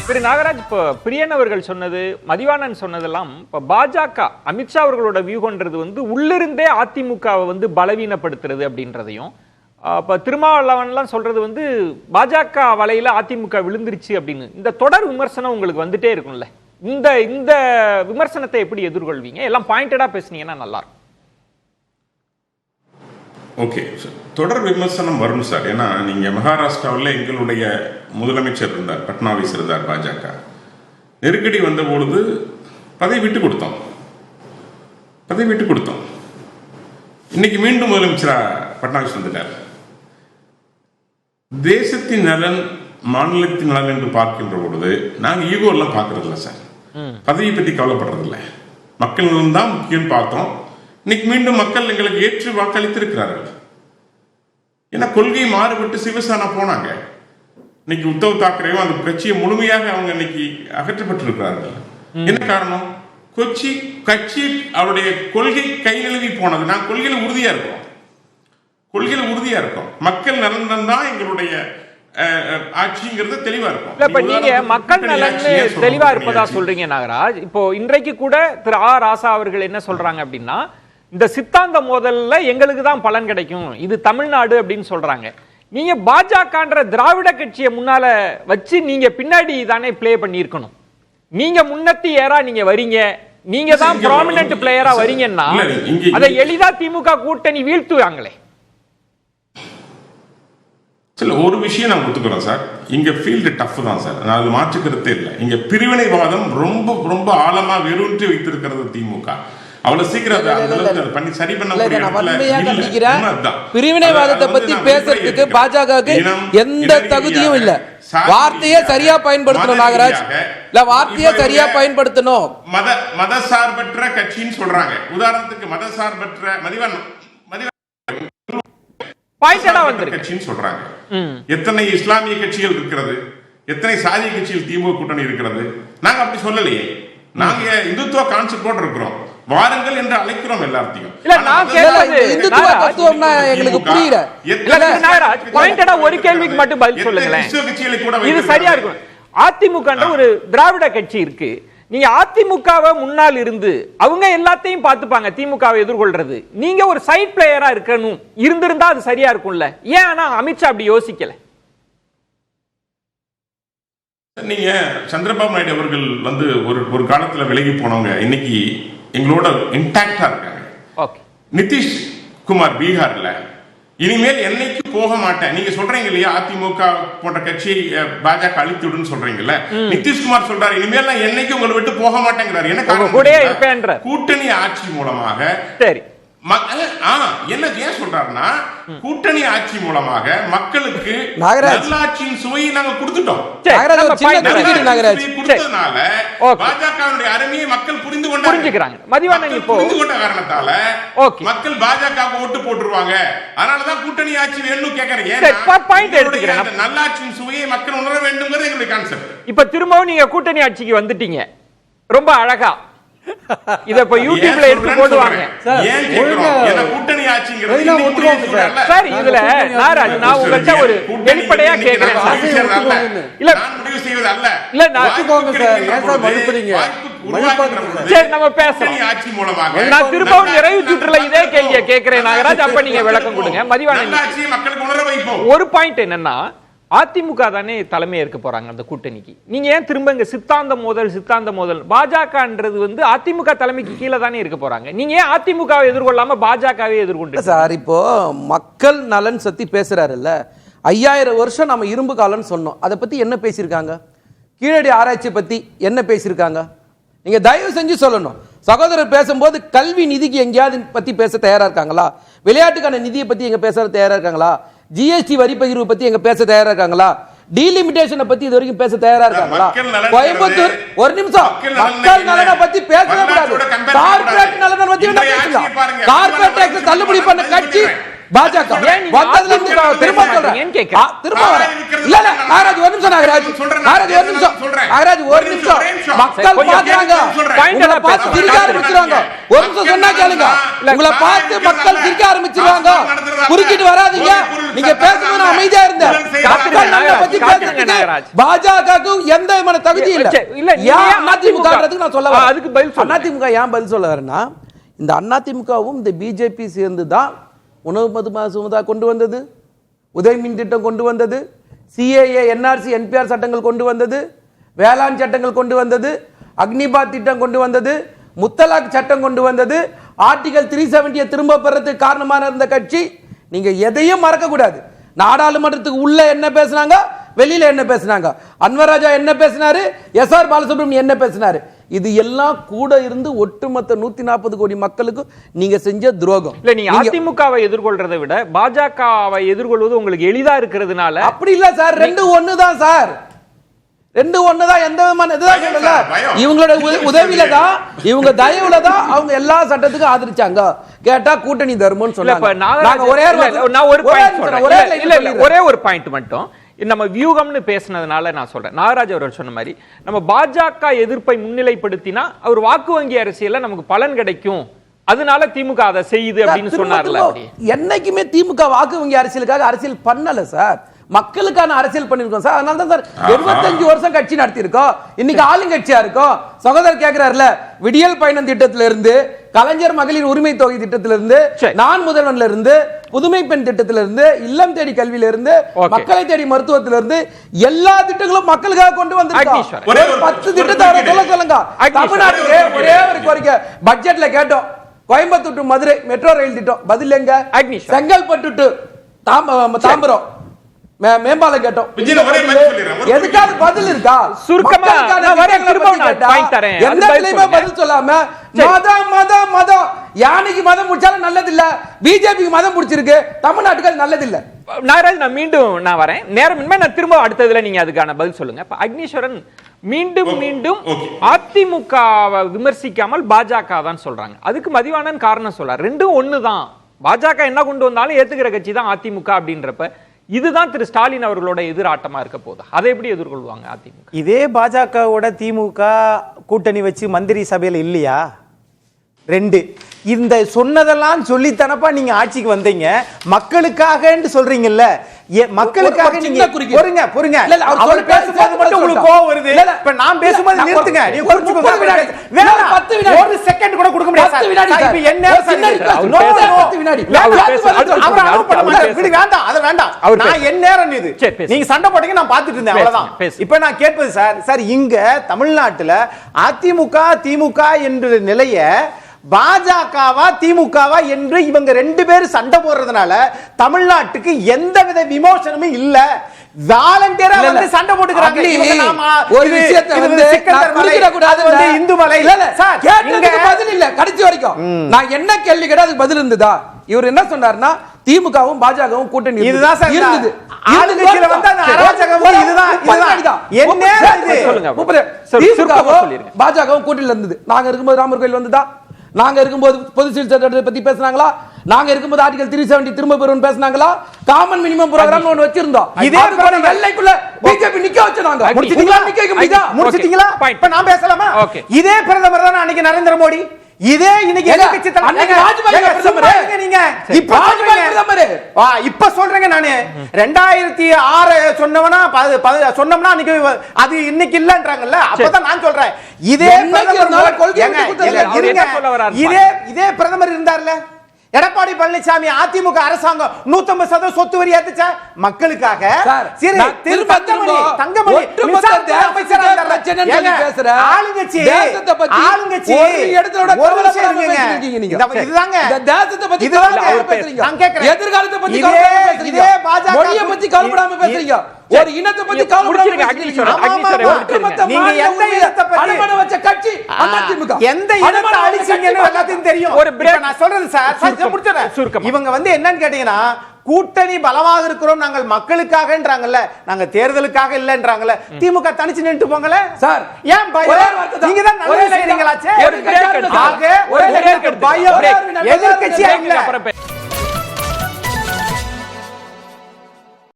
திரு நாகராஜ், இப்போ பிரியன் அவர்கள் சொன்னது, மதிவாணன் சொன்னதெல்லாம் இப்போ பாஜக அமித்ஷா அவர்களோட வியூகன்றது வந்து உள்ளிருந்தே அதிமுகவை வந்து பலவீனப்படுத்துறது அப்படின்றதையும், இப்போ திருமாவளவன்லாம் சொல்றது வந்து பாஜக வலையில அதிமுக விழுந்துருச்சு அப்படின்னு, இந்த தொடர் விமர்சனம் உங்களுக்கு வந்துட்டே இருக்கும்ல, இந்த விமர்சனத்தை எப்படி எதிர்கொள்வீங்க? எல்லாம் பாயிண்டடா பேசுனீங்கன்னா நல்லா இருக்கும். ஓகே, தொடர் விமர்சனம் வரும் சார். ஏன்னா நீங்க மகாராஷ்டிராவில் எங்களுடைய முதலமைச்சர் இருந்தார், பட்னாவிஸ் இருந்தார். பாஜக நெருக்கடி வந்த பொழுது பதவி விட்டு கொடுத்தோம். இன்னைக்கு மீண்டும் முதலமைச்சரா பட்னாவிஸ் வந்துட்டார். தேசத்தின் நலன், மாநிலத்தின் நலன் என்று பார்க்கின்ற பொழுது நாங்கள் ஈகோ எல்லாம் பார்க்கறதில்ல சார். பதவியை பற்றி கவலைப்படுறதில்லை. மக்கள் நலன் தான் முக்கியம் பார்த்தோம். இன்னைக்கு மீண்டும் மக்கள் எங்களுக்கு ஏற்று வாக்களித்திருக்கிறார்கள். ஏன்னா கொள்கை மாறுபட்டு சிவசேனா போனாங்க. இன்னைக்கு உத்தவ் தாக்கரேவும் அந்த கட்சியை முழுமையாக அவங்க இன்னைக்கு அகற்றப்பட்டிருக்கிறார்கள். என்ன காரணம்? கட்சி அவருடைய கொள்கை கை நழுவி போனது. நான் கொள்கையில உறுதியா இருக்கோம். மக்கள் நலன் தான் எங்களுடைய ஆட்சிங்கிறது தெளிவா இருக்கும். இப்ப நீங்க மக்கள் நலன் தெளிவா இருப்பதா சொல்றீங்க நாகராஜ். இப்போ இன்றைக்கு கூட திரு ஆ ராசா அவர்கள் என்ன சொல்றாங்க அப்படின்னா, இந்த சித்தாந்த மோதல்ல எங்களுக்கு தான் பலன் கிடைக்கும், இது தமிழ்நாடு அப்படின்னு சொல்றாங்க. நீங்க பாஜகன்ற திராவிட கட்சியை முன்னால வச்சு நீங்க பின்னாடி தானே பிளே பண்ணி இருக்கணும். நீங்க முன்னத்தி ஏறா நீங்க வரீங்க, நீங்க தான் ப்ராமினன்ட் பிளேயரா வரீங்கன்னா அதை எளிதா திமுக கூட்டணி வீழ்த்துவாங்களே. ஒரு விஷயம் நான் ஒத்துக்கிறேன் சார், இங்க ஃபீல்டு டஃப் தான் சார், நான் அது மாற்றுக்கிறதே இல்லை. இங்க பிரிவினைவாதம் ரொம்ப ரொம்ப ஆழமா வெறுன்றி வைத்திருக்கிறது திமுக. அவ்வளவு சீக்கிரம் பண்ணி சரி பண்ண பிரிவினைவாதத்தை பத்தி பேசுறதுக்கு பாஜகவுக்கு எந்த தகுதியும் இல்ல. வார்த்தையே சரியா பயன்படுத்தணும் நாகராஜ், இல்ல வார்த்தையே சரியா பயன்படுத்தணும். மதசார்பற்ற கட்சின்னு சொல்றாங்க. உதாரணத்துக்கு மதசார்பற்ற கட்சின்னு சொல்றாங்க. எத்தனை இஸ்லாமிய கட்சிகள் இருக்கிறது, எத்தனை சாதிய கட்சிகள் திமுக கூட்டணி இருக்கிறது. நாங்க அப்படி சொல்லலையே, நாங்க இந்துத்துவ கான்செப்டோட இருக்கிறோம். வாருங்கள் என்று அழைக்கிறோம் எல்லாத்தையும். இந்துத்துவ தத்துவம்னா எங்களுக்கு புரியல. பாயிண்டடா ஒரு கேள்விக்கு மட்டும் பதில் சொல்லுங்களேன், இது சரியா இருக்கும். அதிமுக ஒரு திராவிட கட்சி இருக்கு, நீங்க அதிமுகவை முன்னால் இருந்து அவங்க எல்லாத்தையும் பார்த்துப்பாங்க திமுகவை எதிர்கொள்றது. நீங்க ஒரு சைட் பிளேயரா இருக்கணும், இருந்திருந்தா அது சரியா இருக்கும்ல. ஏன் ஆனா அமித்ஷா அப்படி யோசிக்கல? நீங்க சந்திரபாபு நாயுடு அவர்கள் வந்து ஒரு காலத்துல விலகி போனவங்க இன்னைக்கு எங்களோட இன்டாக்டா இருக்காங்க. நிதிஷ் குமார் பீகார்ல இனிமேல் என்னைக்கு போக மாட்டேன் நீங்க சொல்றீங்க இல்லையா, அதிமுக போன்ற கட்சியை பாஜக அழித்துடுன்னு சொல்றீங்கல்ல. நிதிஷ்குமார் சொல்றாரு இனிமேல் நான் என்னைக்கு உங்களை விட்டு போக மாட்டேங்கிறாரு. என்ன கூட்டணி ஆட்சி மூலமாக சரி என்ன ஏன் சொல்றாருன்னா, கூட்டணி ஆட்சி மூலமாக மக்களுக்கு நல்லாட்சியின் சுவையை நாங்க கொடுத்துட்டோம். கொடுத்ததுனால பாஜகவுடைய அருமையை மக்கள் புரிந்து கொண்டாங்க. புரிந்து கொண்ட காரணத்தால மக்கள் பாஜக ஓட்டு போட்டுருவாங்க. அதனாலதான் கூட்டணி ஆட்சி வேணும்னு கேக்குறேன். நல்லாட்சியின் சுவையை மக்கள் உணர வேண்டும் எங்களுடைய கான்செப்ட். இப்ப திரும்பவும் நீங்க கூட்டணி ஆட்சிக்கு வந்துட்டீங்க, ரொம்ப அழகா. இத இப்ப யூடியூப்ல எடுத்து போடுவாங்க. கூட்டணி ஆட்சிங்கிறது சார், இதுல நாராஜ் நான் உங்கள்ட்ட ஒரு வெளிப்படையா கேக்குறேன் சார். இல்ல நான் முடிவு செய்வது அல்ல. இல்ல நான் சரி நம்ம பேசலாம். ஆட்சி மூலமாக நான் திரும்பவும் நிறைவு சுற்றுல இதே கேள்வியை கேக்குறேன் நாகராஜ், அப்ப நீங்க விளக்கம் கொடுங்க. மதிவாணன் மக்களுக்கு உணர வைப்போம். ஒரு பாயிண்ட் என்னன்னா, அதிமுக தானே தலைமை ஏற்க போறாங்க அந்த கூட்டணிக்கு. நீங்க ஏன் திரும்ப இங்க சித்தாந்த மோதல் பாஜகன்றது வந்து அதிமுக தலைமைக்கு கீழே தானே இருக்க போறாங்க. நீங்க ஏன் அதிமுகவை எதிர்கொள்ளாம பாஜகவை எதிர்கொண்டு சார்? இப்போ மக்கள் நலன் சத்தி பேசுறாருல்ல, 5000 வருஷம் நம்ம இரும்பு காலம்னு சொன்னோம். அதை பத்தி என்ன பேசியிருக்காங்க? கீழடி ஆராய்ச்சி பத்தி என்ன பேசியிருக்காங்க? நீங்க தயவு செஞ்சு சொல்லணும். சகோதரர் பேசும்போது கல்வி நிதிக்கு எங்கேயாவது பத்தி பேச தயாரா இருக்காங்களா? விளையாட்டுக்கான நிதியை பத்தி எங்க பேச தயாரா இருக்காங்களா? ஜிஎஸ்டி வரி பகிர்வு பத்தி எங்க பேச தயாரா இருக்காங்களா? டீலிமிட்டேஷனை பத்தி இது வரைக்கும் பேச தயாரா இருக்காங்களா? கோயம்புத்தூர் ஒரு நிமிஷம், மக்கள் நலனை பத்தி பேசவே கூடாது. கார்ப்பரேட் நலனை பத்தி என்ன பேசலாம்? கார்ப்பரேட் டாக்ஸ் தள்ளுபடி பண்ண கட்சி பாஜக. வந்ததுல இருந்து திரும்ப சொல்றேன், திரும்ப வரேன். இல்ல நாகராஜ் ஒரு நிமிஷம், நாகராஜ் ஒரு நிமிஷம். நிமிஷம். மக்கள் கொஞ்சம் பாக்குறாங்க, point உங்களை எல்லாம் பார்த்து பேசலாம். சிரிக்க ஆரம்பிச்சிருவாங்க. ஒரு நிமிஷம் சொன்னா கேளுங்க, உங்களை பார்த்து மக்கள் சிரிக்க ஆரம்பிச்சிருவாங்க. குறுக்கிட்டு வராதீங்க. நீங்க பேசும்போது நான் அமைதியா இருந்தேன். மக்கள் நம்மை பத்தி பேசுறதுக்கு பாஜகவுக்கு எந்த விதமான தகுதி இல்ல. ஏன் அதிமுக நான் சொல்ல வரேன், அதுக்கு பதில் சொல்லுங்க. அதிமுக ஏன் பதில் சொல்ல வரேன்னா, இந்த அதிமுகவும் இந்த பிஜேபி சேர்ந்து தான் உணவு மதுமாசுமதா கொண்டு வந்தது, உதய் மின் திட்டம் கொண்டு வந்தது, சிஏஏ என்ஆர்சி என்பிஆர் சட்டங்கள் கொண்டு வந்தது, வேளாண் சட்டங்கள் கொண்டு வந்தது, அக்னிபாத் திட்டம் கொண்டு வந்தது, முத்தலாக் சட்டம் கொண்டு வந்தது, ஆர்டிகல் 370 திரும்ப பெறதுக்கு காரணமான இருந்த கட்சி. நீங்க எதையும் மறக்க கூடாது. நாடாளுமன்றத்துக்கு உள்ள என்ன பேசுனாங்க, வெளியில என்ன பேசுனாங்க, அன்வர் ராஜா என்ன பேசினாரு, எஸ்ஆர் பாலசுப்ரமணியன் என்ன பேசினாரு, இது எல்லாம் கூட இருந்து ஒட்டுமொத்த 140 கோடி மக்களுக்கு நீங்க செஞ்ச துரோகம். இல்ல, நீங்க அதிமுகவை எதிர்கொள்றதை விட பாஜகவை எதிர்கொள்வது உங்களுக்கு எளிதா இருக்கிறதுனால. அப்படி இல்ல சார், ரெண்டு ஒண்ணுதான் சார், ரெண்டு ஒண்ணுதான். எந்த விதமான இதுதான் சொல்லல. இவங்களோட உதவியில தான், இவங்க தயவுல தான் அவங்க எல்லா சட்டத்துக்கும் ஆதரிச்சாங்க. கேட்டா கூட்டணி தர்மம்னு சொன்னாங்க. ஒரே ஒரு பாயிண்ட் மட்டும் நம்ம வியூகம்னு பேசினதுனால நான் சொல்றேன். நாகராஜ் அவர்கள் சொன்ன மாதிரி நம்ம பாஜக எதிர்ப்பை முன்னிலைப்படுத்தினா அவர் வாக்கு வங்கி அரசியல்ல நமக்கு பலன் கிடைக்கும், அதனால திமுக அதை செய்யுது அப்படின்னு சொன்னார்ல. என்னைக்குமே திமுக வாக்கு வங்கி அரசியலுக்காக அரசியல் பண்ணல சார், மக்களுக்கான அரசியல் பண்ணிருக்கோம் சார். அதனால தான் சார் 75 வருஷம் கட்சி நடத்தி இருக்கோம். இன்னைக்கு ஆளுங்கட்சியா இருக்கோம். சகோதரர் கேக்குறாருல, விடியல் பயணம் திட்டத்தில இருந்து, கலைஞர் மகளிர் உரிமை தொகை திட்டத்தில இருந்து, நான் முதல்வன்ல இருந்து, புதுமை பெண் திட்டத்தில இருந்து, இல்லம் தேடி கல்வியில இருந்து, மக்களை தேடி மருத்துவத்தில இருந்து, எல்லா திட்டங்களும் மக்களுக்காக கொண்டு வந்திருக்கோம். 10 திட்டத்தை சொல்லுங்க. தமிழ்நாட்டுக்கு ஒரே ஒரு கோரிக்கை பட்ஜெட்ல கேட்டோம், Coimbatore to Madurai metro rail திட்டம், பதில் எங்க? செங்கல்பட்டு டு தாம்பரம் மேம்பாலம் கேட்டோம், எதுக்காவது பதில் இருக்கா? சுருக்கமா பதில் சொல்லாம மதம் யானைக்கு மதம் முடிச்சாலும் நல்லது இல்ல, பிஜேபிக்கு மதம் முடிச்சிருக்கு, தமிழ்நாட்டுக்கு நல்லது இல்ல. நாகராஜ், நான் மீண்டும் வரேன், நேரமின்மை, நான் திரும்ப அடுத்ததுல நீங்க அதுக்கான பதில் சொல்லுங்க. அக்னீஸ்வரன் மீண்டும் அதிமுகவை விமர்சிக்காமல் பாஜக தான் சொல்றாங்க. அதுக்கு மதிவானன் காரணம் சொல்றாரு, ரெண்டும் ஒண்ணுதான், பாஜக என்ன கொண்டு வந்தாலும் ஏத்துக்கிற கட்சி தான் அதிமுக அப்படின்றப்ப இதுதான் திரு ஸ்டாலின் அவர்களோட எதிராட்டமா இருக்க போதா, அதை எப்படி எதிர்கொள்வாங்க அதிமுக? இதே பாஜகவோட திமுக கூட்டணி வச்சு மந்திரி சபையில இல்லையா? ரெண்டு இந்த சொன்னதெல்லாம் சொல்லித்தனப்பா நீங்க ஆட்சிக்கு வந்தீங்க, மக்களுக்காக சொல்றீங்கல்ல, மக்களுக்காக நீங்க பொறுங்க அவர் பேசும்போது மட்டும் உங்களுக்கு கோவம் வருது. இப்ப நான் பேசும்போது நிறுத்துங்க, நீங்க ஒரு செகண்ட் கூட கொடுக்க முடியாது. இப்ப என்ன வேண்டாம், அது வேண்டாம், நான் என் நேரம் இது, நீங்க சண்டை போட்டீங்க, நான் பாத்துட்டு இருந்தேன், அவ்வளவுதான். இப்ப நான் கேட்பது சார் இங்க தமிழ்நாட்டுல அதிமுக திமுக என்ற நிலைய பாஜகவா திமுகவா என்று இவங்க ரெண்டு பேரும் சண்டை போடுறதுனால தமிழ்நாட்டுக்கு எந்தவித விமோசனமும் இல்ல. வாலண்டியரா வந்து சண்டை போட்டுக்கறாங்க. ஒரு விஷயத்தை வந்து குடிக்கிற கூடாது வந்து இந்து மலை சார் கேட்டதுக்கு பதில் இல்ல. கடைசி வரைக்கும் நான் என்ன கேள்வி கேட்டா அதுக்கு பதில் இருந்ததா? இவர் என்ன சொன்னாருன்னா திமுகவும் பாஜகவும் கூட்டணி இதுதான் சார் இருந்தது. ஆளுங்கட்சியில வந்து அந்த அராஜகம் இதுதான் என்ன இது சொல்லுங்க. பாஜகவும் கூட்டணியில இருந்தது. நாங்க இருக்கும்போது ராமர் கோயில் வந்ததா? நாங்க இருக்கும்போது பொது சிவில் சட்டத்தை பத்தி பேசினாங்களா? நாங்க இருக்கும்போது ஆர்டிகல் 370 திரும்ப பெறும் பேசினாங்களா? காமன் மினிமம் புரோகிராம் ஒன்னு வச்சிருந்தோம். இதே போல வெள்ளைக்குள்ள பிஜேபி நிக்க வச்சாங்க. முடிச்சிட்டீங்களா? நிக்க முடியுதா? முடிச்சிட்டீங்களா? இப்ப நான் பேசலாமா? இதே பிரதமர் தான் அன்னைக்கு நரேந்திர மோடி, இதே இன்னைக்கு எதிர்க்கட்சி தலைவர் அன்னைக்கு வாஜ்பாய் பிரதமர், நீங்க இப்ப வாஜ்பாய் பிரதமர். இப்ப சொல்றேங்க நானு 2006 சொன்னவனா சொன்னோம்னா அன்னைக்கு அது இன்னைக்கு இல்லன்றாங்கல்ல, அப்பதான் நான் சொல்றேன். இதே இதே பிரதமர் இருந்தார்ல எடப்பாடி பழனிசாமி, அதிமுக அரசாங்கம் 150% சொத்து வரி ஏத்துச்சா மக்களுக்காக. தங்கமணி ஆளுங்கட்சி எதிர்காலத்தை பத்தி இதே பாஜக பத்தி கவலைப்படாம பேசுறீங்க, ஒரு இனத்தை பத்தி கவலைப்படாம நீங்க எந்த இனத்தை பத்தி வச்ச கட்சி அதிமுக, எந்த இனத்தை அழிச்சீங்கன்னு எல்லாத்துக்கும் தெரியும். ஒரு நான் சொல்றது சார் இவங்க வந்து என்னன்னு கேட்டீங்கன்னா கூட்டணி பலமாக இருக்கிறோம் நாங்கள் மக்களுக்காகன்றாங்கல்ல, நாங்க தேர்தலுக்காக இல்லன்றாங்கல்ல. திமுக தனிச்சு நின்று போங்கல சார், ஏன் நீங்க தான் நல்ல செய்றீங்களாச்சே. எதிர்க்கட்சியா இல்ல